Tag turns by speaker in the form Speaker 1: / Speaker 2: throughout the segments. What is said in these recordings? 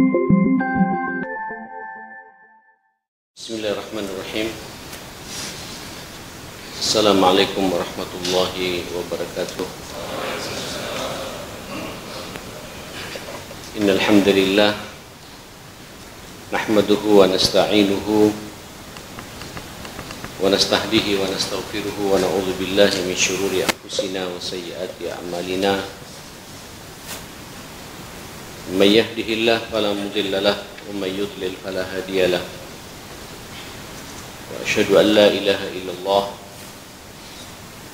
Speaker 1: Bismillahirrahmanirrahim. Assalamualaikum warahmatullahi wabarakatuh. Innal hamdalillah nahmaduhu wa nasta'inuhu wa nastahdihi wa nastaghfiruhu wa na'udzu billahi min syururi anfusina wa sayyiati a'malina. May yahdihillahu fala mudilla lahu wa may yudlil fala hadiya lahu. Wa asyhadu an la ilaha illallah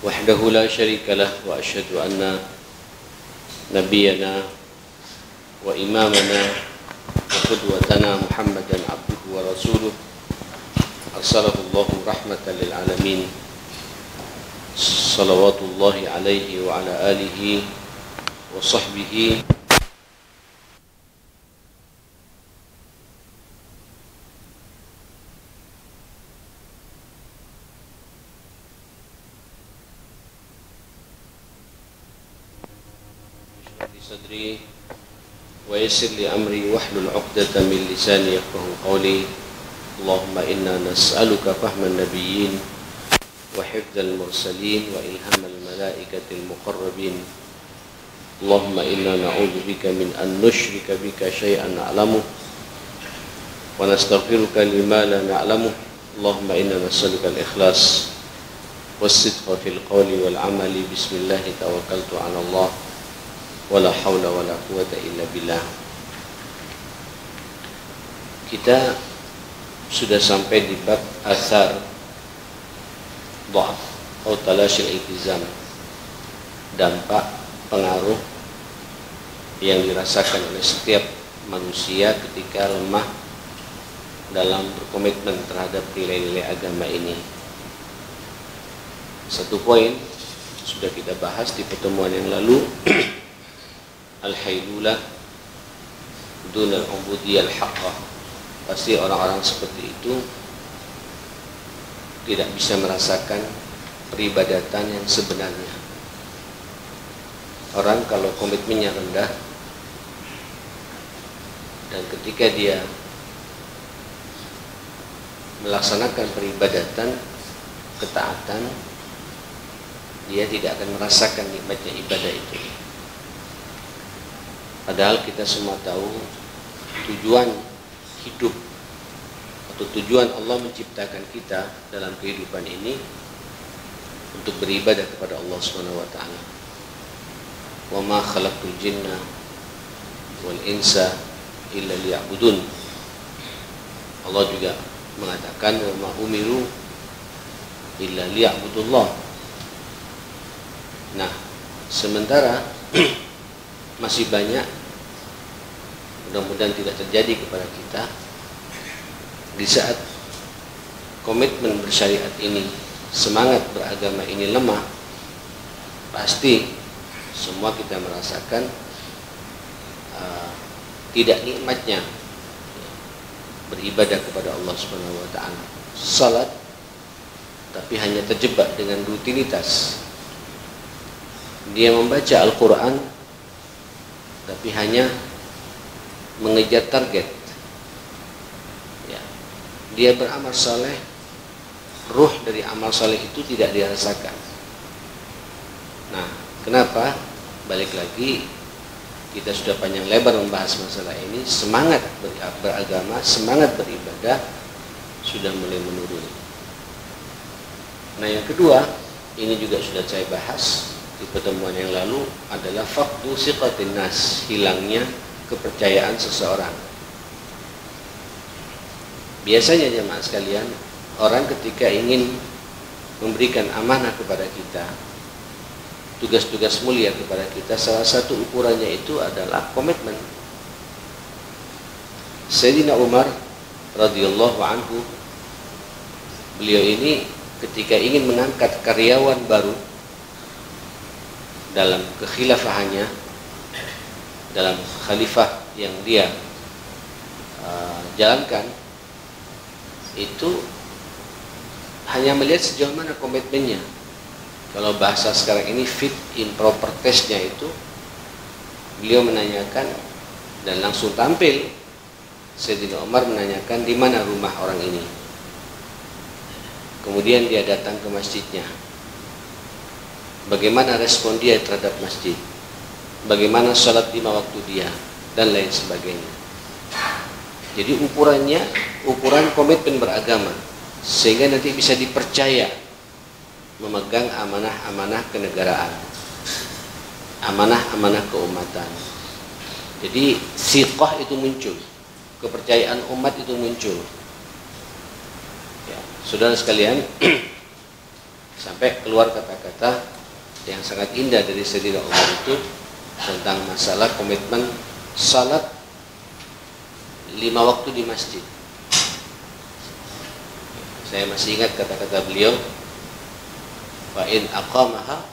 Speaker 1: wahdahu la syarika lah wa asyhadu anna nabiyyana wa imamana wa qudwatana Muhammadan abduhu wa rasuluh arsalahu Allahu rahmatan lil alamin salawatullahi alaihi wa ala alihi wa sahbihi sadri wa yassir li amri wahlul 'uqdatam min lisani yafqahu qawli. Allahumma inna nas'aluka fahman nabiyyin wa hifdzal mursalin wa ilhamal malaikatil muqarrabin. Allahumma inna na'udzubika min an nusyrika bika syai'an na'lamu wa nastaghfiruka lima la na'lamu. Allahumma inna nas'aluka al-ikhlas was-sidqa fil qawli wal 'amali. Bismillah tawakkaltu 'ala Allah wala haula wala quwata illa billah. Kita sudah sampai di bab athar dha'f atau talashil iltizam, dampak pengaruh yang dirasakan oleh setiap manusia ketika lemah dalam berkomitmen terhadap nilai-nilai agama ini. Satu poin sudah kita bahas di pertemuan yang lalu, al-hailulah dunal ubudiyah al-haqqah. Pasti orang-orang seperti itu tidak bisa merasakan peribadatan yang sebenarnya. Orang kalau komitmennya rendah dan ketika dia melaksanakan peribadatan, ketaatan, dia tidak akan merasakan nikmatnya ibadah itu. Padahal kita semua tahu tujuan hidup atau tujuan Allah menciptakan kita dalam kehidupan ini untuk beribadah kepada Allah Subhanahu wa taala. Wa ma khalaqtul jinna wal insa illa liya'budun. Allah juga mengatakan wa ma umiru illa liya'budullah. Nah, sementara masih banyak, mudah-mudahan tidak terjadi kepada kita, di saat komitmen bersyariat ini, semangat beragama ini lemah, pasti semua kita merasakan tidak nikmatnya beribadah kepada Allah Subhanahu wa taala. Salat tapi hanya terjebak dengan rutinitas. Dia membaca Al-Qur'an tapi hanya mengejar target. Ya. Dia beramal saleh, ruh dari amal saleh itu tidak dirasakan. Nah, kenapa? Balik lagi, kita sudah panjang lebar membahas masalah ini. Semangat beragama, semangat beribadah sudah mulai menurun. Nah, yang kedua, ini juga sudah saya bahas di pertemuan yang lalu, adalah faqdu siqatin nas, hilangnya kepercayaan seseorang. Biasanya jemaah sekalian, orang ketika ingin memberikan amanah kepada kita, tugas-tugas mulia kepada kita, salah satu ukurannya itu adalah komitmen. Sayyidina Umar radhiyallahu anhu, beliau ini ketika ingin mengangkat karyawan baru dalam kekhilafahannya, dalam khalifah yang dia jalankan, itu hanya melihat sejauh mana komitmennya. Kalau bahasa sekarang ini fit in proper testnya itu, beliau menanyakan dan langsung tampil Sayyidina Umar menanyakan di mana rumah orang ini. Kemudian dia datang ke masjidnya. Bagaimana respon dia terhadap masjid? Bagaimana sholat 5 waktu dia dan lain sebagainya. Jadi ukurannya ukuran komitmen beragama, sehingga nanti bisa dipercaya memegang amanah-amanah kenegaraan, amanah-amanah keumatan. Jadi siqah itu muncul, kepercayaan umat itu muncul. Ya, saudara sekalian, sampai keluar kata-kata yang sangat indah dari Sayyidina Umar itu tentang masalah komitmen salat 5 waktu di masjid. Saya masih ingat kata-kata beliau, fa in aqamaha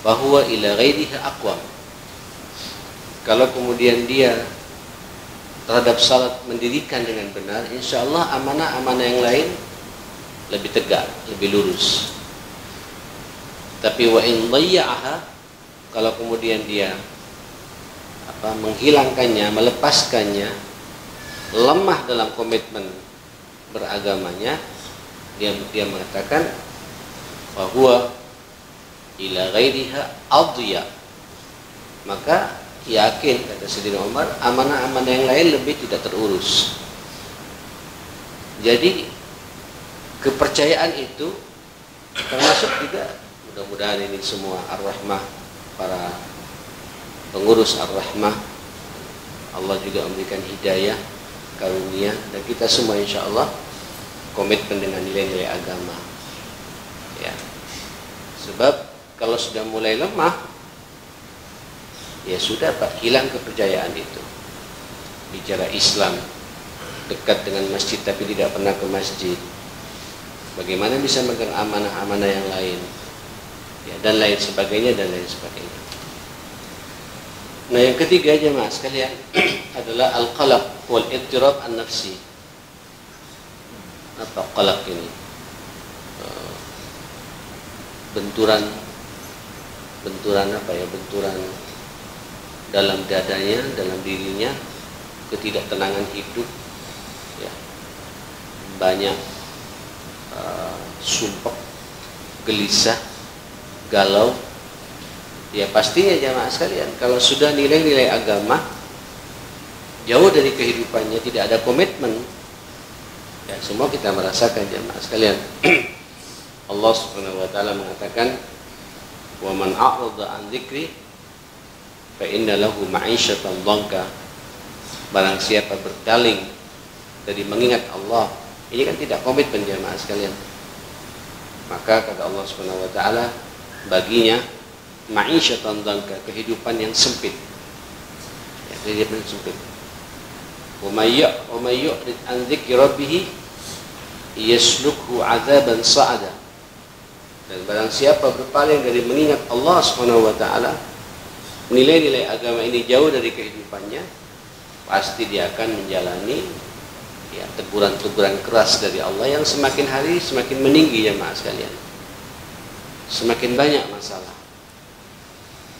Speaker 1: bahwa ila ghairiha aqwam. Kalau kemudian dia terhadap salat mendirikan dengan benar, insya Allah amanah-amanah yang lain lebih tegak, lebih lurus. Tapi wa in dhayya'aha, kalau kemudian dia menghilangkannya, melepaskannya, lemah dalam komitmen beragamanya, dia mengatakan bahwa ila ghairiha adhiya, maka yakin, kata Sayyidina Umar, amanah-amanah yang lain lebih tidak terurus. Jadi kepercayaan itu termasuk juga, mudah-mudahan ini semua ar-rahmah, para pengurus ar-rahmah, Allah juga memberikan hidayah, karunia, dan kita semua insya Allah komitmen dengan nilai-nilai agama. Ya, sebab kalau sudah mulai lemah, ya sudah Pak, hilang kepercayaan itu. Bicara Islam, dekat dengan masjid tapi tidak pernah ke masjid, bagaimana bisa megang amanah-amanah yang lain, ya, dan lain sebagainya, dan lain sebagainya. Nah, yang ketiga jemaah sekalian adalah al-qalaq wal ittirab an-nafsi. Apa qalaq ini? Benturan apa ya? Benturan dalam dadanya, dalam dirinya, ketidaktenangan hidup, ya, banyak sumpek, gelisah, galau. Ya pastinya jamaah sekalian, kalau sudah nilai-nilai agama jauh dari kehidupannya, tidak ada komitmen, ya semua kita merasakan jamaah sekalian. Allah Subhanahu wa taala mengatakan, "Wa man a'rada an dzikri fa inna lahu ma'isyatan dhanka." Barang siapa berpaling dari mengingat Allah, ini kan tidak komitmen jamaah sekalian, maka kata Allah Subhanahu wa taala, baginya ma'isyatan dhanka, kehidupan yang sempit, ya, kehidupan yang sempit. Wa may yu'rid an dzikri rabbih yaslukhu 'adzaban sa'ada. Dan barang siapa berpaling dari mengingat Allah Subhanahu wa taala, nilai-nilai agama ini jauh dari kehidupannya, pasti dia akan menjalani, ya, teguran-teguran keras dari Allah yang semakin hari semakin meninggi jemaah sekalian. Semakin banyak masalah.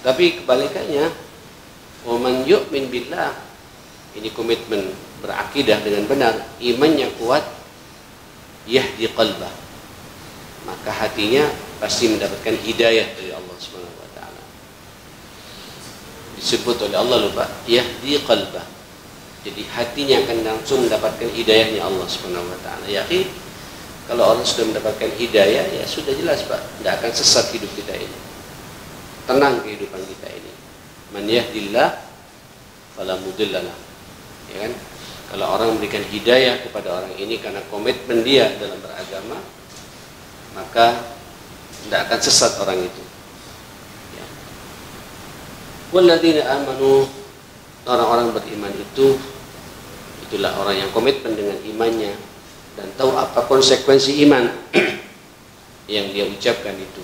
Speaker 1: Tapi kebalikannya, wa man yu'min billah, ini komitmen berakidah dengan benar, imannya kuat, yahdi qalbah, maka hatinya pasti mendapatkan hidayah dari Allah Subhanahu wa taala. Disebut oleh Allah lupa, yahdi qalbah. Jadi hatinya akan langsung mendapatkan hidayahnya Allah Subhanahu wa taala. Yakin kalau orang sudah mendapatkan hidayah, ya sudah jelas Pak, tidak akan sesat hidup kita ini. Tenang kehidupan kita ini. Man yahdillah fala mudhillalah. Ya kan? Kalau orang memberikan hidayah kepada orang ini karena komitmen dia dalam beragama, maka tidak akan sesat orang itu. Ya. Walladzina amanu, orang-orang beriman itu, itulah orang yang komitmen dengan imannya dan tahu apa konsekuensi iman yang dia ucapkan itu,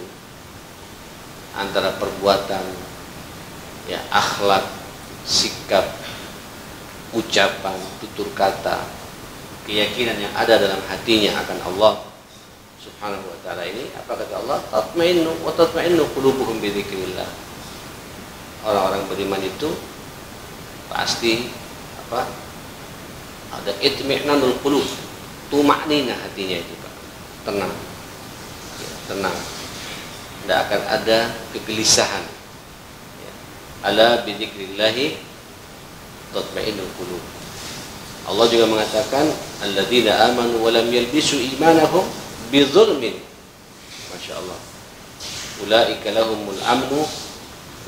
Speaker 1: antara perbuatan, ya, akhlak, sikap, ucapan, tutur kata, keyakinan yang ada dalam hatinya akan Allah Subhanahu wa taala ini. Apa kata Allah? Tatma'innu qulubuhum bi dzikrillah. Orang-orang beriman itu pasti apa? Ada itmi'nanul qulub, tumaknina hatinya itu, Pak. Tenang. Ya, tenang. Tidak akan ada kegelisahan. Ya. Ala bidzikrillahi tatma'innul qulub. Allah juga mengatakan alladzina amanu wa lam yalbisu imanahum bidzulmin. Masya Allah. Ulaika lahumul amnu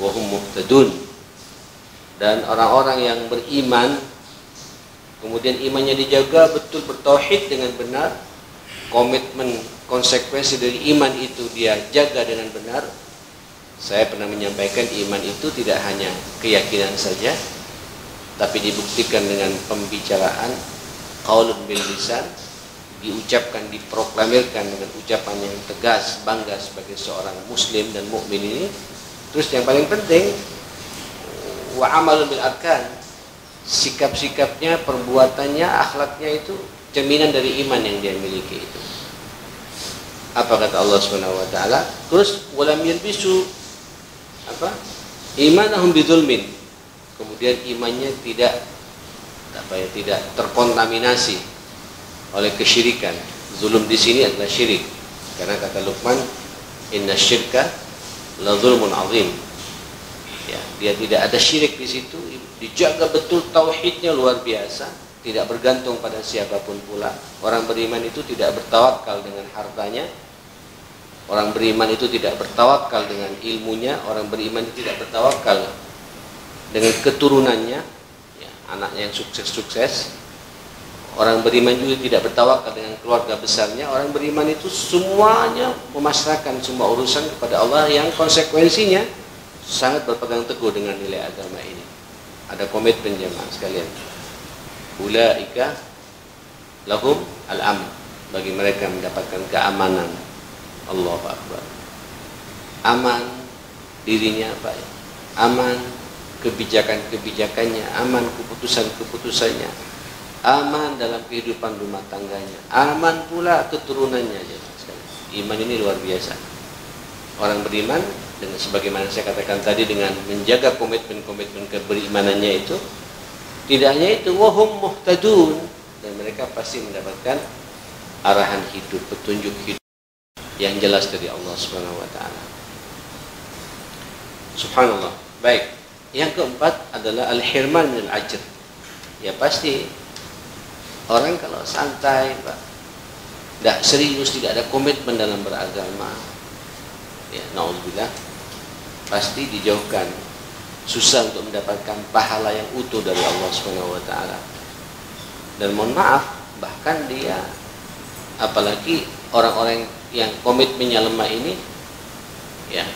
Speaker 1: wa hum muhtadun. Dan orang-orang yang beriman kemudian imannya dijaga betul, bertauhid dengan benar, komitmen konsekuensi dari iman itu dia jaga dengan benar. Saya pernah menyampaikan iman itu tidak hanya keyakinan saja, tapi dibuktikan dengan pembicaraan, qaulun bil lisan, diucapkan, diproklamirkan dengan ucapan yang tegas, bangga sebagai seorang muslim dan mukmin ini. Terus yang paling penting, wa amalun bil arkan, sikap-sikapnya, perbuatannya, akhlaknya itu cerminan dari iman yang dia miliki itu. Apa kata Allah Subhanahu wa taala? Terus walam yalbisu apa? Imanahum bidzulmin. Kemudian imannya tidak terkontaminasi oleh kesyirikan. Zulum di sini adalah syirik. Karena kata Luqman, innasyirka la zulmun azim. Ya, dia tidak ada syirik di situ, dijaga betul tauhidnya luar biasa, tidak bergantung pada siapapun pula. Orang beriman itu tidak bertawakal dengan hartanya, orang beriman itu tidak bertawakal dengan ilmunya, orang beriman itu tidak bertawakal dengan keturunannya, ya, anaknya yang sukses-sukses. Orang beriman juga tidak bertawakal dengan keluarga besarnya. Orang beriman itu semuanya memasrahkan semua urusan kepada Allah yang konsekuensinya sangat berpegang teguh dengan nilai agama ini. Ada komitmen jemaah sekalian. Ulaika lahum al-amn, bagi mereka mendapatkan keamanan. Allahu Akbar. Aman dirinya apa ya? Aman kebijakan-kebijakannya, aman keputusan-keputusannya, aman dalam kehidupan rumah tangganya, aman pula keturunannya. Jemaah sekalian, iman ini luar biasa. Orang beriman dengan sebagaimana saya katakan tadi, dengan menjaga komitmen-komitmen keberimanannya itu, tidak hanya itu, wahum muhtadun, dan mereka pasti mendapatkan arahan hidup, petunjuk hidup yang jelas dari Allah Subhanahu wa taala. Subhanallah. Baik. Yang keempat adalah al-hirman minal ajr. Ya pasti orang kalau santai, Pak, tidak serius, tidak ada komitmen dalam beragama, ya naudzubillah, pasti dijauhkan, susah untuk mendapatkan pahala yang utuh dari Allah Subhanahu wa taala. Dan mohon maaf, bahkan dia, apalagi orang-orang yang komitmennya lemah ini, ya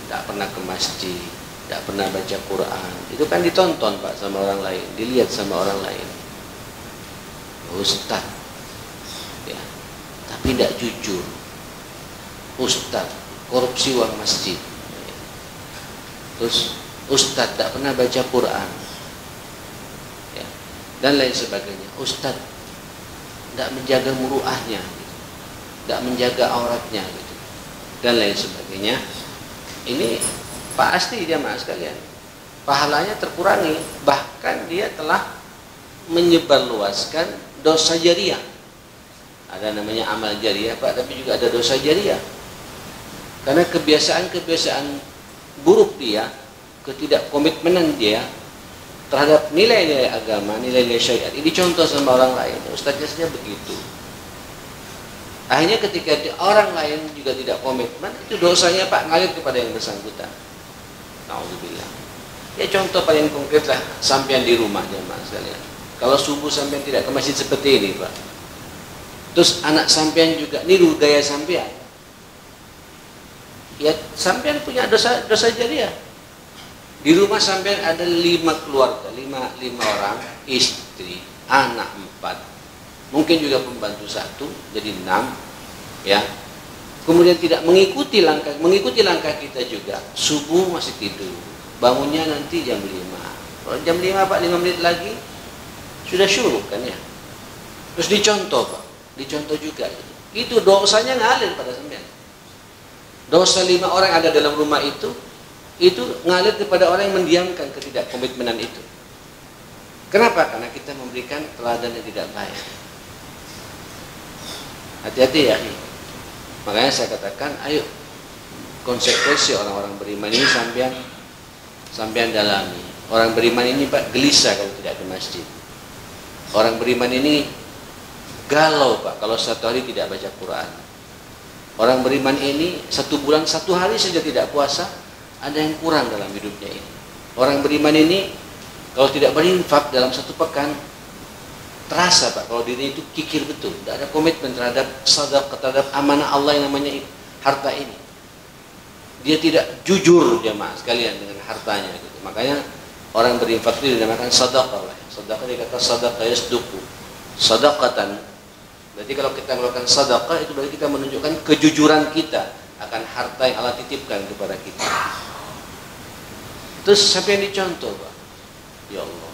Speaker 1: tidak pernah ke masjid, tidak pernah baca Quran, itu kan ditonton, Pak, sama orang lain, dilihat sama orang lain. Ustaz, ya, tapi tidak jujur. Ustaz korupsi uang masjid, terus Ustaz tak pernah baca Quran, ya, dan lain sebagainya. Ustaz tidak menjaga muruahnya, tidak menjaga auratnya, gitu, dan lain sebagainya. Ini pasti jamaah sekalian, pahalanya terkurangi, bahkan dia telah menyebarluaskan dosa jariah. Ada namanya amal jariah, Pak, tapi juga ada dosa jariah. Karena kebiasaan-kebiasaan buruk dia, ketidakkomitmenan dia terhadap nilai-nilai agama, nilai-nilai syariat ini contoh sama orang lain. Ustaznya saja begitu. Akhirnya ketika orang lain juga tidak komitmen, itu dosanya, Pak, ngalir kepada yang bersangkutan. Nauzubillah. Ya contoh paling konkret lah, sampean di rumahnya, Mas sekalian. Kalau subuh sampean tidak ke masjid seperti ini, Pak, terus anak sampean juga niru gaya sampean, ya sampean punya dosa jariah. Di rumah sampean ada 5 keluarga, 5 orang, istri, anak 4, mungkin juga pembantu 1, jadi 6, ya. Kemudian tidak mengikuti langkah kita juga. Subuh masih tidur, bangunnya nanti jam 5. Kalau jam 5, Pak, 5 menit lagi sudah syuruk kan ya. Terus dicontoh, Pak, dicontoh juga. Itu dosanya ngalir pada sampean. Dosa 5 orang ada dalam rumah itu ngalir kepada orang yang mendiamkan ketidakkomitmenan itu. Kenapa? Karena kita memberikan teladan yang tidak baik. Hati-hati ya. Makanya saya katakan, ayo konsekuensi orang-orang beriman ini sampean dalami. Orang beriman ini Pak gelisah kalau tidak ke masjid. Orang beriman ini galau Pak kalau satu hari tidak baca Quran. Orang beriman ini 1 bulan 1 hari saja tidak puasa, ada yang kurang dalam hidupnya ini. Orang beriman ini kalau tidak berinfak dalam 1 pekan, terasa Pak kalau diri itu kikir betul, tidak ada komitmen terhadap sedekah, terhadap amanah Allah yang namanya harta ini. Dia tidak jujur jemaah sekalian dengan hartanya gitu. Makanya orang berinfak itu dinamakan sedekah. Sedekah dikata sedekah yasduqu. Sedekatan. Berarti kalau kita melakukan sedekah itu berarti kita menunjukkan kejujuran kita akan harta yang Allah titipkan kepada kita. Terus sampai yang dicontoh Pak. Ya Allah.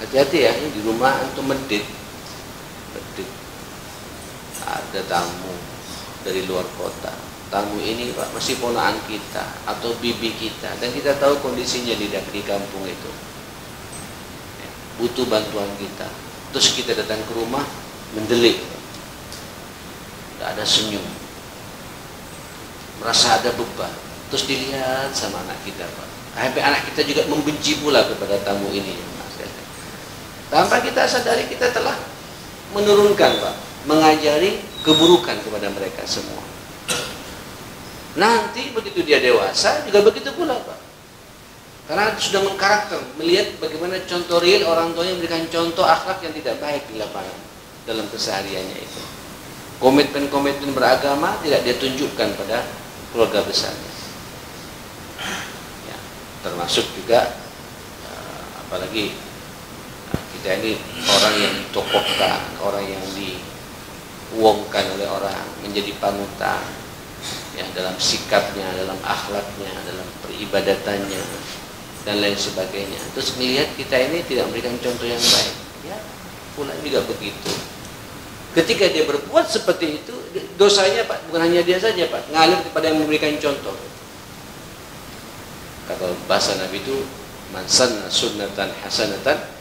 Speaker 1: Hati-hati ya, di rumah antum medit. Ada tamu dari luar kota. Tamu ini Pak masih ponakan kita atau bibi kita, dan kita tahu kondisinya di kampung itu. Butuh bantuan kita. Terus kita datang ke rumah mendelik. Tidak ada senyum. Merasa ada beban. Terus dilihat sama anak kita Pak. Sampai anak kita juga membenci pula kepada tamu ini. Tanpa kita sadari kita telah menurunkan Pak, mengajari keburukan kepada mereka semua. Nanti begitu dia dewasa juga begitu pula Pak. Karena sudah mengkarakter, melihat bagaimana contoh real orang tuanya memberikan contoh akhlak yang tidak baik di lapangan dalam kesehariannya itu. Komitmen-komitmen beragama tidak dia tunjukkan pada keluarga besarnya. Ya, termasuk juga apalagi kita ini orang yang ditokohkan, orang yang diuangkan oleh orang, menjadi panutan ya, dalam sikapnya, dalam akhlaknya, dalam peribadatannya dan lain sebagainya. Terus melihat kita ini tidak memberikan contoh yang baik, ya pula juga begitu. Ketika dia berbuat seperti itu, dosanya Pak bukan hanya dia saja Pak, ngalir kepada yang memberikan contoh. Kata bahasa Nabi itu, man sanna sunnatan hasanatan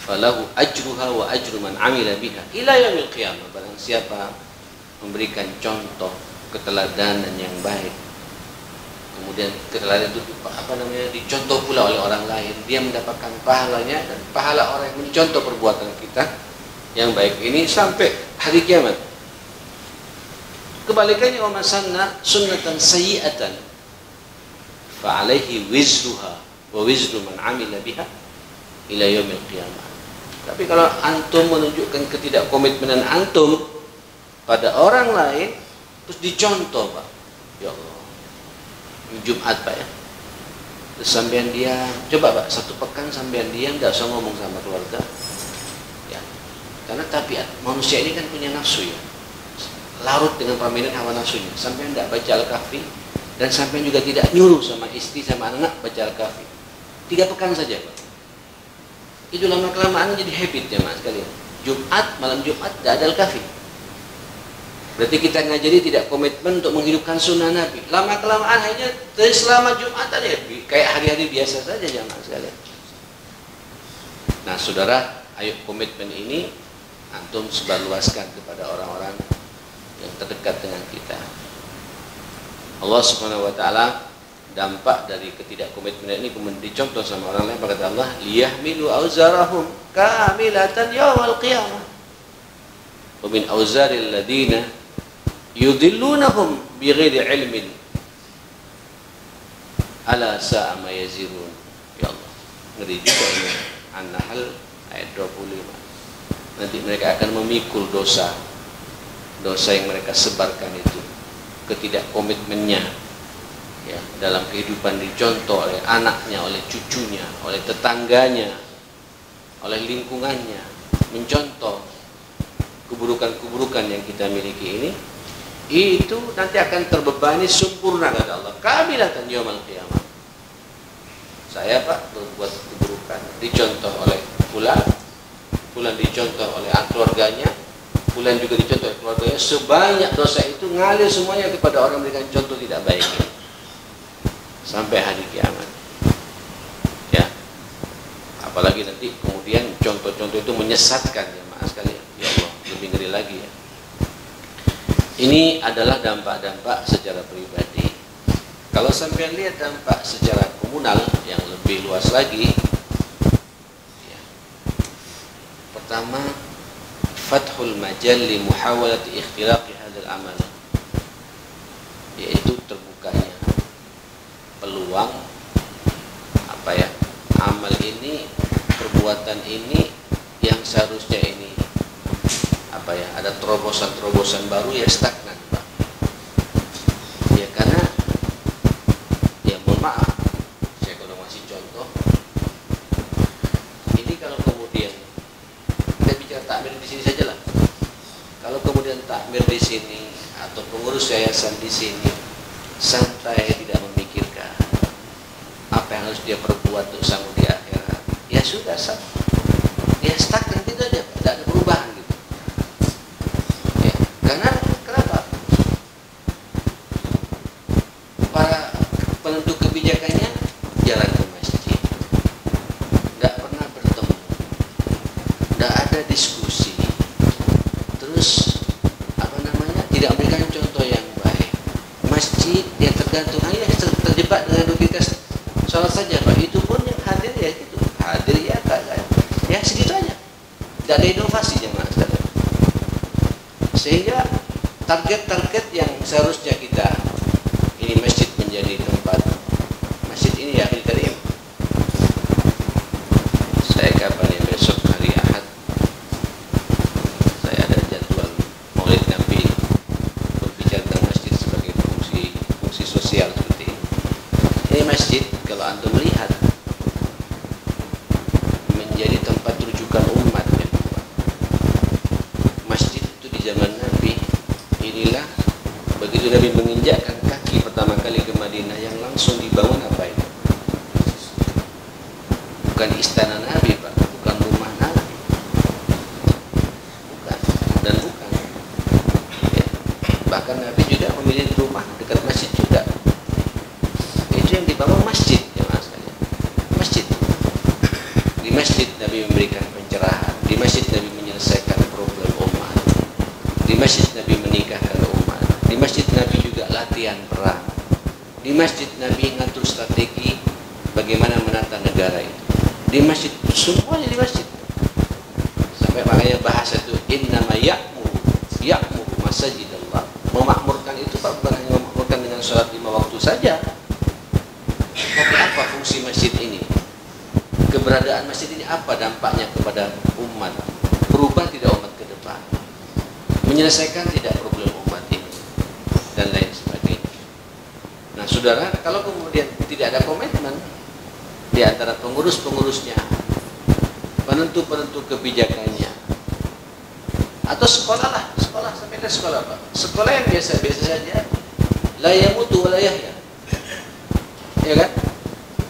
Speaker 1: falahu ajruha wa ajru man amila biha ila yaumil qiyamah. Barang siapa memberikan contoh keteladanan yang baik, kemudian keteladanan itu dicontoh pula oleh orang lain, dia mendapatkan pahalanya dan pahala orang yang mencontoh perbuatan kita yang baik ini sampai hari kiamat. Kebalikannya, wa masanna sunnatan sayyi'atan fa alaihi wizruha wa wizru man amila biha ila yaumil qiyamah. Tapi kalau antum menunjukkan ketidakkomitmenan antum pada orang lain, terus dicontoh Pak, ya Allah, Jumat Pak ya, terus sampean diam, coba Pak 1 pekan sampean diam, tidak usah ngomong sama keluarga ya, karena tabiat manusia ini kan punya nafsu ya, larut dengan permainan hawa nafsunya. Sampean tidak baca Al-Kahfi dan sampean juga tidak nyuruh sama istri sama anak baca Al-Kahfi 3 pekan saja Pak. Itu lama-kelamaan jadi habit ya Mas sekalian. Jumat, malam Jumat tidak ada Al-Kahfi. Berarti kita ngajari tidak komitmen untuk menghidupkan sunnah Nabi. Lama-kelamaan hanya selama Jumat aja kayak hari-hari biasa saja ya Mas sekalian. Nah saudara, ayo komitmen ini antum sebarluaskan kepada orang-orang yang terdekat dengan kita. Allah Subhanahu wa taala dampak dari ketidakkomitmenan ini kemudian dicontoh sama orang lain. Kata Allah, liyahmilu auzarahum kamilatan yawmal qiyamah wa min auzaril ladina yudillunahum bighairi ilmin ala sa'a ma yazirun. Ya Allah, ngeri juga ini. An-Nahl ayat 25. Nanti mereka akan memikul dosa yang mereka sebarkan itu, ketidakkomitmennya ya, dalam kehidupan dicontoh oleh anaknya, oleh cucunya, oleh tetangganya, oleh lingkungannya, mencontoh keburukan-keburukan yang kita miliki ini, itu nanti akan terbebani sempurna kata Allah, kamilatan yaumil qiyamah. Saya Pak berbuat keburukan, dicontoh oleh fulan dicontoh oleh keluarganya, fulan juga dicontoh oleh keluarganya, sebanyak dosa itu ngalir semuanya kepada orang memberikan contoh tidak baik ini sampai hari kiamat. Ya, apalagi nanti kemudian contoh-contoh itu menyesatkan jemaah sekalian. Ya Allah, lebih ngeri lagi ya. Ini adalah dampak-dampak secara pribadi. Kalau sampai lihat dampak secara komunal yang lebih luas lagi, ya. Pertama, fathul majal li muhawalati ikhtilaqi hadzal amal, yaitu terbukanya peluang amal ini, perbuatan ini yang seharusnya ini ada terobosan-terobosan baru ya stagnan, Pak. Ya karena ya mohon maaf, saya kalau masih contoh ini, kalau kemudian kita bicara takmir di sini saja lah. Kalau kemudian takmir di sini atau pengurus yayasan di sini santai, tidak memikirkan apa yang harus dia perbuat untuk sanggup di akhirat, ya sudah ya stagnan gitu aja, tidak ada perubahan gitu. Ya, karena kenapa? Para penentu kebijakannya jalan ke masjid, tidak pernah bertemu, tidak ada diskusi, terus tidak memberikan contoh yang baik. Masjid yang tergantung hanya terjebak dengan rutinitas sholat saja, Pak. Itu pun yang hadir ya gitu, hadir ya kagak, ya segitu aja, tidak ada inovasi jemaah sekalian. Sehingga target-target yang seharusnya kita ini masjid menjadi tempat, masjid ini ya akhir karim, saya kapan ya, besok hari Ahad saya ada jadwal Maulid Nabi, berbicara tentang masjid sebagai fungsi sosial seperti ini. Ini masjid kalau antum melihat menjadi tempat rujukan umat ya. Masjid itu di zaman Nabi, inilah begitu Nabi menginjakkan kaki pertama kali ke Madinah, yang langsung dibangun apa itu? Bukan istana Nabi, Pak, bukan rumah Nabi, bukan, dan bukan ya. Bahkan Nabi juga memilih rumah dekat masjid juga. Itu yang dibangun masjid ya mas sekalian. Masjid, di masjid Nabi memberikan pencerahan, di masjid Nabi menyelesaikan problem umat, di masjid Nabi menikahkan umat, di masjid Nabi juga latihan perang, di masjid Nabi ngatur strategi bagaimana menata negara itu, di masjid, semuanya di masjid. Sampai makanya bahasa itu innama ya'muru masajidallah. Memakmurkan itu Pak, bukan hanya memakmurkan dengan sholat 5 waktu saja, tapi apa fungsi masjid ini, keberadaan masjid ini apa dampaknya kepada umat, berubah tidak umat ke depan, menyelesaikan tidak problem umat ini, dan lain sebagainya. Nah saudara, kalau kemudian tidak ada komitmen di antara pengurus-pengurusnya, penentu-penentu kebijakannya, atau sekolah sampai ke sekolah Pak, sekolah yang biasa-biasa saja, la yamutu wa la yahya, ya kan,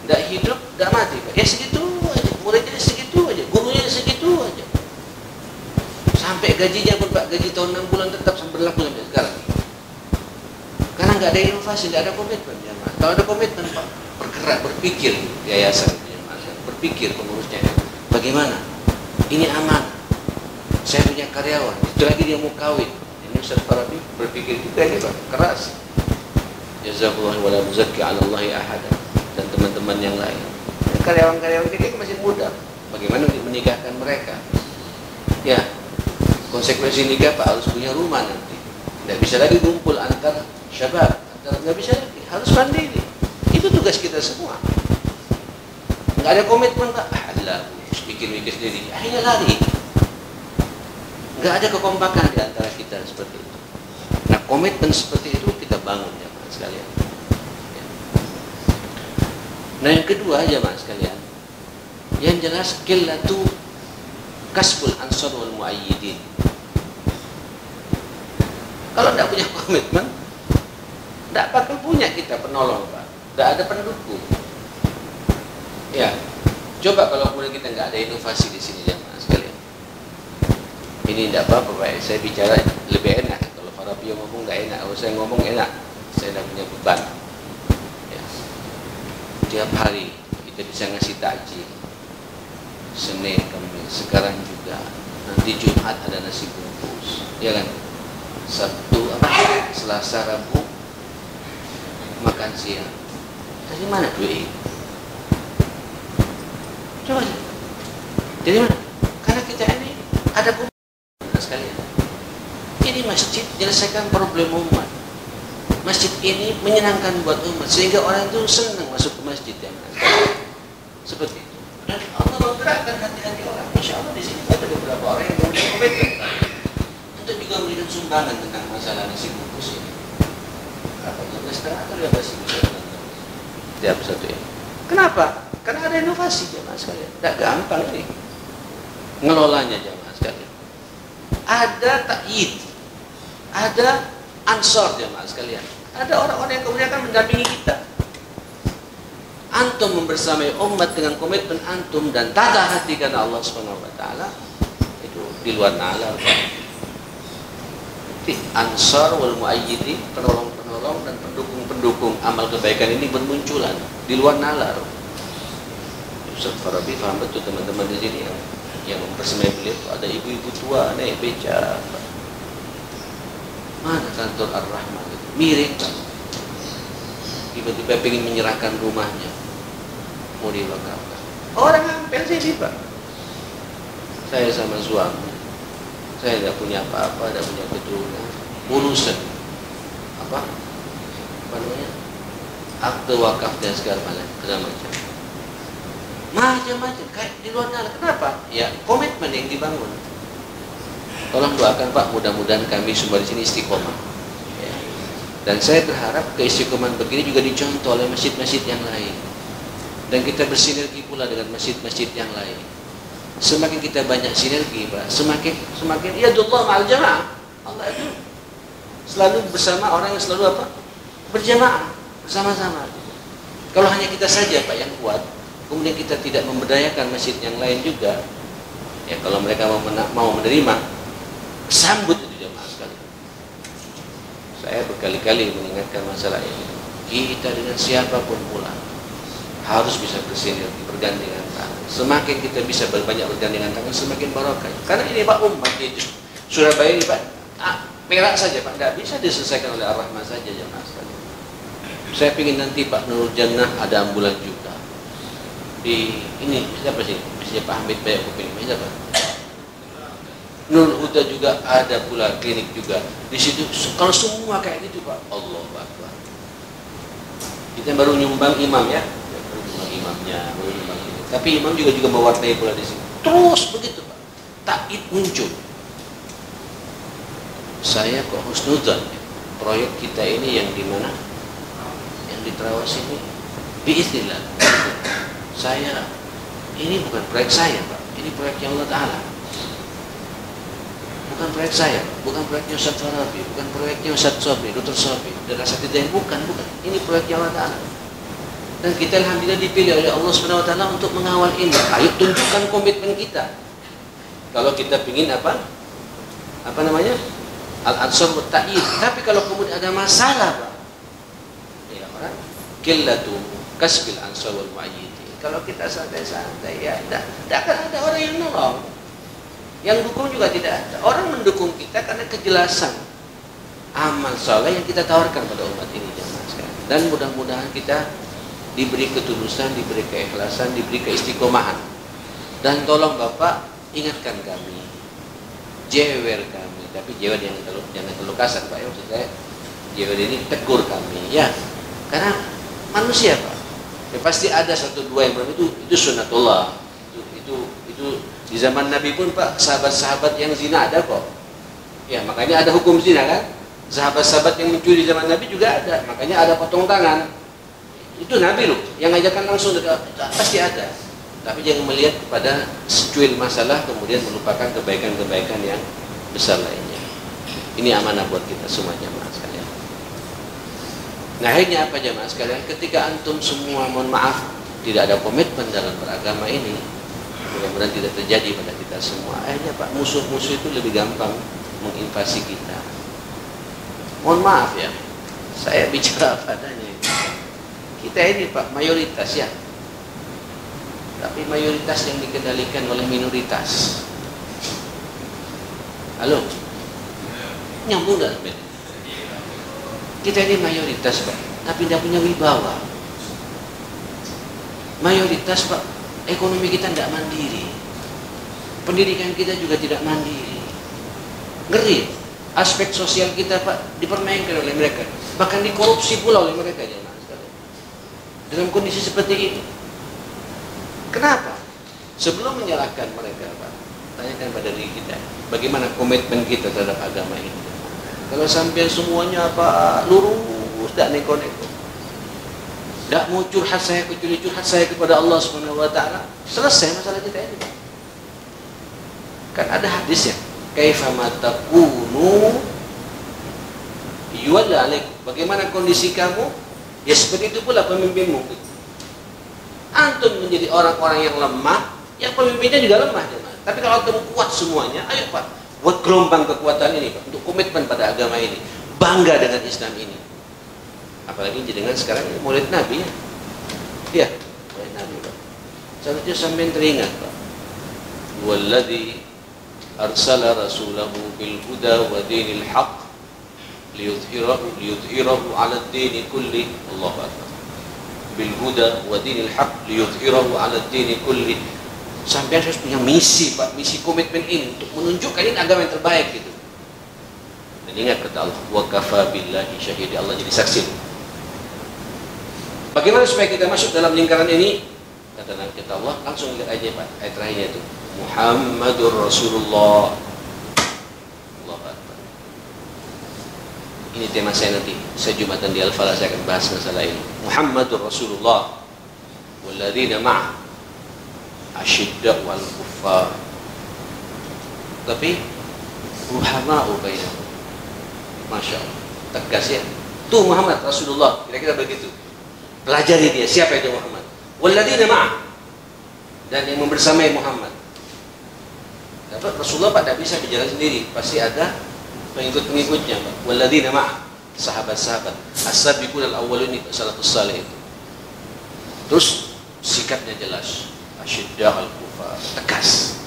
Speaker 1: tidak hidup, tidak mati Pak. Ya segitu aja, muridnya segitu aja, gurunya segitu aja, sampai gajinya pun Pak, gaji tahun 6 bulan tetap berlaku sampai sekarang, karena nggak ada inovasi, nggak ada komitmen ya Mas. Kalau ada komitmen Pak, bergerak, berpikir yayasan, berpikir pengurusnya, bagaimana ini aman, saya punya karyawan, itu lagi dia mau kawin, ini Ustaz Farabi berpikir juga ini Pak, keras. Jazakallahu wa la muzakki 'ala Allahi ahada, dan teman-teman yang lain. Karyawan-karyawan kita masih muda, bagaimana menikahkan mereka? Ya, konsekuensi nikah Pak, harus punya rumah nanti, tidak bisa lagi kumpul antar syabab, nggak bisa lagi, harus mandiri. Itu tugas kita semua. Nggak ada komitmen Pak, Allah mikir-mikir sendiri, akhirnya lari. Nggak ada kekompakan di antara kita seperti itu. Nah komitmen seperti itu kita bangun ya Mas sekalian. Nah yang kedua ya Mas sekalian, yang jelas qillatu kasbul ansar wal muayyidin. Kalau tidak punya komitmen, tidak bakal punya kita penolong Pak, tidak ada pendukung. Ya, coba kalau kemudian kita nggak ada inovasi di sini ya Mas sekalian. Ini tidak apa-apa Pak, saya bicara lebih enak. Kalau Farabi ngomong nggak enak, kalau saya ngomong enak, saya tidak punya beban. Ya. Tiap hari kita bisa ngasih takjil, Senin, Kamis, sekarang juga. Nanti Jumat ada nasi bungkus, ya kan? Sabtu, Selasa, Rabu makan siang. Dari mana duit? Coba lihat. Dari mana? Karena kita ini ada kumpul sekalian. Ini masjid menyelesaikan problem umat. Masjid ini menyenangkan buat umat sehingga orang itu senang masuk ke masjid, ya. Seperti itu. Dan Allah menggerakkan hati-hati orang. Insya Allah di sini ada beberapa orang yang punya komitmen untuk juga memberikan sumbangan tentang masalah nasi bungkus ini. Berapa 15 atau 15 ribu tiap satu ini. Kenapa? Karena ada inovasi jemaah sekalian. Tidak gampang ini ngelolanya jemaah sekalian. Ada ta'yid, ada ansor jemaah sekalian. Ada orang-orang yang kemudian akan mendampingi kita. Antum membersamai umat dengan komitmen antum dan tata hati karena Allah Subhanahu wa taala, itu di luar nalar. Ansar wal muayyidin, penolong-penolong dan pendukung-pendukung amal kebaikan ini bermunculan di luar nalar. Ustaz Farabi paham betul teman-teman di sini yang mempersemai beliau itu ada ibu-ibu tua naik beca. Mana kantor Ar-Rahman itu? Miring, Pak. Tiba-tiba ingin menyerahkan rumahnya, mau diwakafkan. Orang hampir sini, Pak. Saya sama suami, saya tidak punya apa-apa, tidak punya keturunan. Urusan apa namanya? Akte wakaf dan segala macam kayak di luar nalar. Kenapa? Ya komitmen yang dibangun. Tolong doakan Pak, mudah-mudahan kami semua di sini istiqomah. Ya. Dan saya berharap keistiqomahan begini juga dicontoh oleh masjid-masjid yang lain. Dan kita bersinergi pula dengan masjid-masjid yang lain. Semakin kita banyak sinergi, Pak, semakin ya Allah ma'al jamaah. Allah itu selalu bersama orang yang selalu apa? Berjamaah, bersama-sama. Kalau hanya kita saja, Pak, yang kuat, kemudian kita tidak memberdayakan masjid yang lain juga, ya kalau mereka mau menerima, sambut itu jamaah sekalian. Saya berkali-kali mengingatkan masalah ini. Kita dengan siapapun pula harus bisa bersinergi, bergandengan tangan. Semakin kita bisa banyak bergandengan tangan, semakin barokah. Karena ini Pak umat itu Surabaya ini Pak, Perak saja Pak, tidak bisa diselesaikan oleh Ar-Rahman saja jamaah sekalian. Saya ingin nanti Pak Nurul Jannah ada ambulan juga. Di ini siapa sih? Misalnya Pak Hamid Bayak Kuping, siapa? Nurul Huda juga ada pula klinik juga. Di situ kalau semua kayak gitu Pak, Allahu Akbar. Kita baru nyumbang imam ya. Imamnya tapi imam juga mewarnai pula di sini. Terus begitu Pak, taib muncul. Saya kok husnudzan proyek kita ini yang di mana? Yang di Trawas ini biiznillah. Saya ini bukan proyek saya Pak, ini proyeknya Allah Ta'ala. Bukan proyek saya, bukan proyeknya Ustaz Farabi, bukan proyeknya Ustaz Sobri, Dr. Sobri, dan Asatidain, bukan. Ini proyeknya Allah Ta'ala. Dan kita alhamdulillah dipilih oleh Allah Subhanahu wa taala untuk mengawal ini. Ayo tunjukkan komitmen kita. Kalau kita ingin apa namanya? Al-ansar wa ta'yid. Tapi kalau kemudian ada masalah, Pak. Ya orang qillatu kasbil ansar wal mu'ayyid. Kalau kita santai-santai ya tidak akan ada orang yang nolong. Yang dukung juga tidak ada. Orang mendukung kita karena kejelasan amal saleh yang kita tawarkan pada umat ini jemaah sekalian. Dan mudah-mudahan kita diberi ketulusan, diberi keikhlasan, diberi keistiqomahan. Dan tolong Bapak ingatkan kami, jewer kami, tapi jewer jangan terlalu kasar Pak ya, maksud saya jewer ini tegur kami ya, karena manusia Pak ya, pasti ada satu dua yang berbeda. Itu sunnatullah, itu di zaman Nabi pun Pak, sahabat-sahabat yang zina ada kok ya, makanya ada hukum zina kan. Sahabat-sahabat yang mencuri zaman Nabi juga ada, makanya ada potong tangan. Itu Nabi loh, yang ngajarkan langsung pasti ada. Tapi jangan melihat kepada secuil masalah kemudian melupakan kebaikan-kebaikan yang besar lainnya. Ini amanah buat kita semua jamaah sekalian. Nah akhirnya apa jamaah sekalian? Ketika antum semua mohon maaf tidak ada komitmen dalam beragama ini, mudah-mudahan tidak terjadi pada kita semua. Akhirnya Pak, musuh-musuh itu lebih gampang menginvasi kita. Mohon maaf ya, saya bicara padanya. Kita ini Pak mayoritas ya, tapi mayoritas yang dikendalikan oleh minoritas. Halo, nyambung dah. Kita ini mayoritas Pak, tapi tidak punya wibawa. Mayoritas Pak, ekonomi kita tidak mandiri, pendidikan kita juga tidak mandiri. Ngeri, aspek sosial kita Pak dipermainkan oleh mereka, bahkan dikorupsi pula oleh mereka. Dalam kondisi seperti ini, kenapa? Sebelum menyalahkan mereka Pak, tanyakan pada diri kita, bagaimana komitmen kita terhadap agama ini. Kalau sampai semuanya Pak lurus, tidak neko-neko, tidak mau curhat saya, kecuali curhat saya kepada Allah Subhanahu Wa Taala, selesai masalah kita ini Pak. Kan ada hadis ya, kaifa ma takunu yuwalla alaikum, bagaimana kondisi kamu, ya seperti itu pula pemimpinmu. Antum menjadi orang-orang yang lemah, yang pemimpinnya juga lemah. Tapi kalau kamu kuat semuanya, ayo Pak, buat gelombang kekuatan ini Pak, untuk komitmen pada agama ini, bangga dengan Islam ini. Apalagi dengan sekarang ini Maulid Nabi ya, Maulid Nabi Pak. Seharusnya sampai teringat Pak, walladzi arsala rasulahu bil huda wa dinil haqq liyudhhirahu 'ala ad-dini kulli. Allahu akbar. Bil huda wa dinil haqq liyudhhirahu 'ala ad-dini kulli. Sampai harus punya misi Pak, misi komitmen ini untuk menunjukkan ini agama yang terbaik gitu. Dan ingat kata Allah, wa kafa billahi syahid, Allah jadi saksi. Bagaimana supaya kita masuk dalam lingkaran ini? Kata Allah, langsung lihat aja Pak, ayat terakhirnya itu, Muhammadur Rasulullah. Allahu akbar. Ini tema saya nanti, saya Jumatan di Al-Falah saya akan bahas masalah ini. Muhammadur Rasulullah walladzina ma'ah asyidda wal kuffar, tapi ruhama'u bainahum. Masya Allah, tegas ya, tuh Muhammad Rasulullah, kira-kira begitu. Pelajari dia, siapa itu Muhammad. Walladzina ma'ah, dan yang membersamai Muhammad. Dapat Rasulullah Pak tidak bisa berjalan sendiri, pasti ada pengikut-pengikutnya Pak. Walladzina ma'ah, sahabat-sahabat, as-sabiqun al-awwalun, salafus salih itu. Terus sikapnya jelas, asyidda al-kufar, tegas.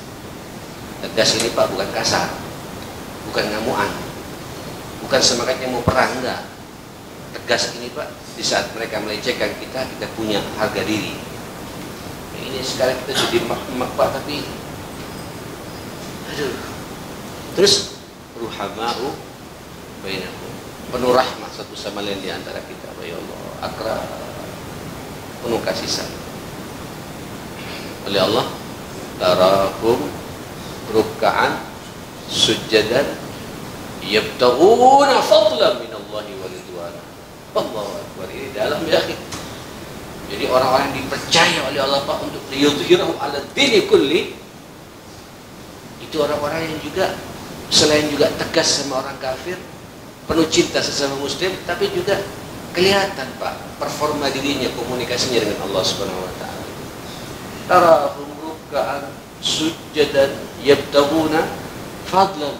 Speaker 1: Tegas ini Pak bukan kasar, bukan ngamuan, bukan semangatnya mau perang, enggak. Tegas ini Pak, di saat mereka melecehkan kita, kita punya harga diri. Ini sekarang kita jadi mak Pak, tapi aduh. Terus ruhama'u bainahum, penuh rahmat satu sama lain di antara kita. Ya Allah, akram, penuh kasih sayang. Oleh Allah, tarahum ruk'an sujjadan yabtaghuna fadlan minallahi wa ridwana. Allahu akbar, ini dalam ya. Jadi orang-orang yang dipercaya oleh Allah Pak untuk liyudhhirahu 'ala dini kulli, itu orang-orang yang juga selain juga tegas sama orang kafir, penuh cinta sesama muslim, tapi juga kelihatan Pak performa dirinya, komunikasinya dengan Allah Subhanahu wa taala. Tarahum ruk'an sujjadan yabtaghuna fadlan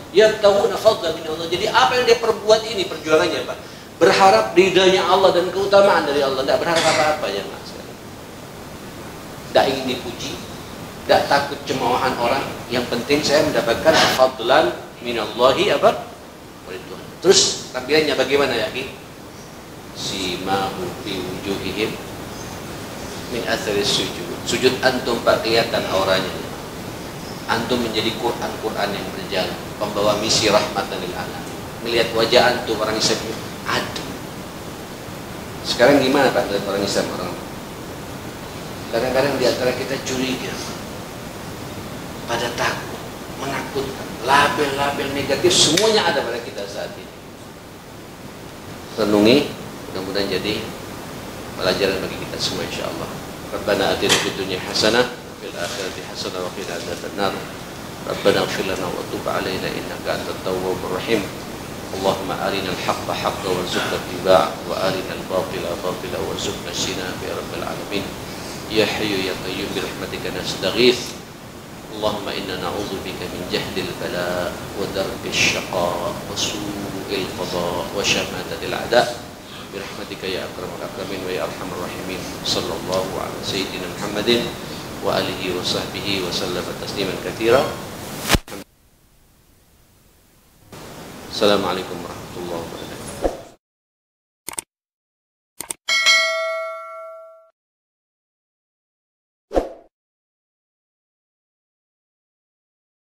Speaker 1: min Allah. Jadi apa yang dia perbuat ini perjuangannya Pak, berharap ridhanya Allah dan keutamaan dari Allah, tidak berharap apa-apa ya Mas. Tidak ingin dipuji, tidak takut cemoohan orang, yang penting saya mendapatkan fadlan minallahi apa? Terus tampilannya bagaimana ya Ki? Simahu fi wujuhihim min atharis sujud. Sujud antum Pak kelihatan auranya. Antum menjadi Quran yang berjalan, pembawa misi rahmatan lil alamin. Melihat wajah antum orang Islam adem. Sekarang gimana Pak dengan orang Islam orang? Kadang-kadang di antara kita curiga, pada takut, menakutkan, label-label negatif semuanya ada pada kita saat ini. Renungi, mudah-mudahan jadi pelajaran bagi kita semua insyaallah. Rabbana atina fid dunya hasanah wa fil akhirati hasanah wa qina adzabannar. Rabbana ighfir lana wa tub 'alaina innaka antat tawwabur rahim. Allahumma arina al-haqqa haqqan warzuqna ittiba'ah wa arina al-batila batila warzuqna ijtinaba ya rabbal alamin. Ya Hayyu ya Qayyum bi rahmatika nastaghits. Allahumma inna na'udzu bika min jahdil bala wa darkish shaqa wa su'il qada wa shamatatil a'da. Bi rahmatika ya akramul akramin wa ya arhamar rahimin. Sallallahu ala sayyidina Muhammadin wa alihi wa sahbihi wa sallama tasliman katsira. Assalamualaikum warahmatullahi wabarakatuh.